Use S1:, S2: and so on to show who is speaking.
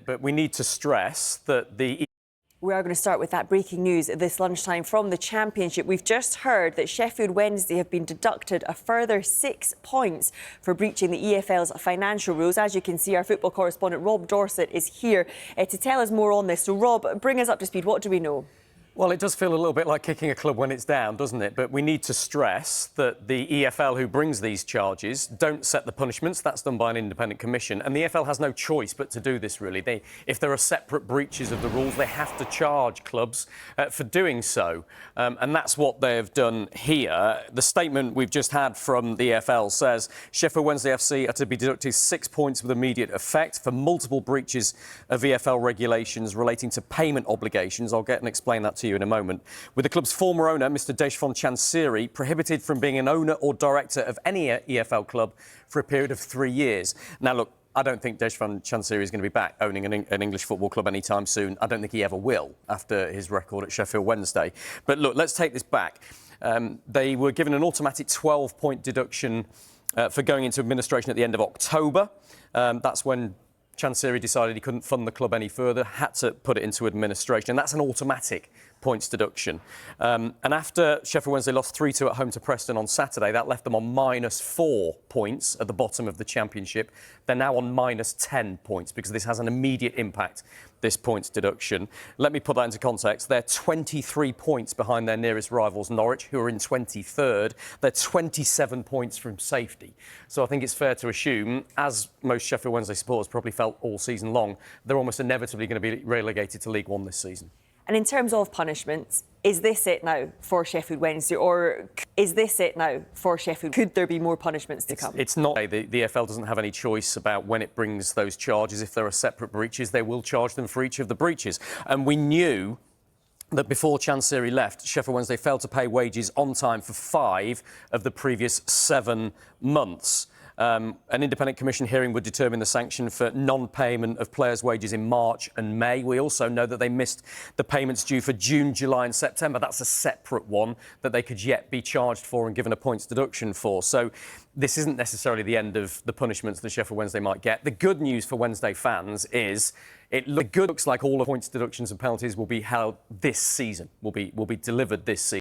S1: But we need to stress that
S2: We are going to start with that breaking news this lunchtime from the Championship. We've just heard that Sheffield Wednesday have been deducted a further 6 points for breaching the EFL's financial rules. As you can see, our football correspondent Rob Dorset is here to tell us more on this. So, Rob, bring us up to speed. What do we know?
S1: Well, it does feel a little bit like kicking a club when it's down, doesn't it? But we need to stress that the EFL, who brings these charges, don't set the punishments. That's done by an independent commission. And the EFL has no choice but to do this, really. If there are separate breaches of the rules, they have to charge clubs for doing so. And that's what they've done here. The statement we've just had from the EFL says Sheffield Wednesday FC are to be deducted 6 points with immediate effect for multiple breaches of EFL regulations relating to payment obligations. I'll get and explain that to you in a moment. With the club's former owner, Mr. Chanciri, prohibited from being an owner or director of any EFL club for a period of 3 years. Now, look, I don't think Chanciri is going to be back owning an English football club anytime soon. I don't think he ever will after his record at Sheffield Wednesday. But look, let's take this back. They were given an automatic 12-point deduction for going into administration at the end of October. That's when Chanciri decided he couldn't fund the club any further, had to put it into administration. And that's an automatic points deduction. And after Sheffield Wednesday lost 3-2 at home to Preston on Saturday, that left them on -4 points at the bottom of the Championship. They're now on -10 points because this has an immediate impact, this points deduction. Let me put that into context. They're 23 points behind their nearest rivals, Norwich, who are in 23rd. They're 27 points from safety. So I think it's fair to assume, as most Sheffield Wednesday supporters probably felt all season long, they're almost inevitably going to be relegated to League One this season.
S2: And in terms of punishments, is this it now for Sheffield Wednesday, or is this it now for Sheffield? Could there be more punishments to come?
S1: It's not. The EFL doesn't have any choice about when it brings those charges. If there are separate breaches, they will charge them for each of the breaches. And we knew that before Chanciri left, Sheffield Wednesday failed to pay wages on time for 5 of the previous 7 months. An independent commission hearing would determine the sanction for non-payment of players' wages in March and May. We also know that they missed the payments due for June, July and September. That's a separate one that they could yet be charged for and given a points deduction for. So this isn't necessarily the end of the punishments that Sheffield Wednesday might get. The good news for Wednesday fans is it looks like all the points deductions and penalties will be held this season, will be delivered this season.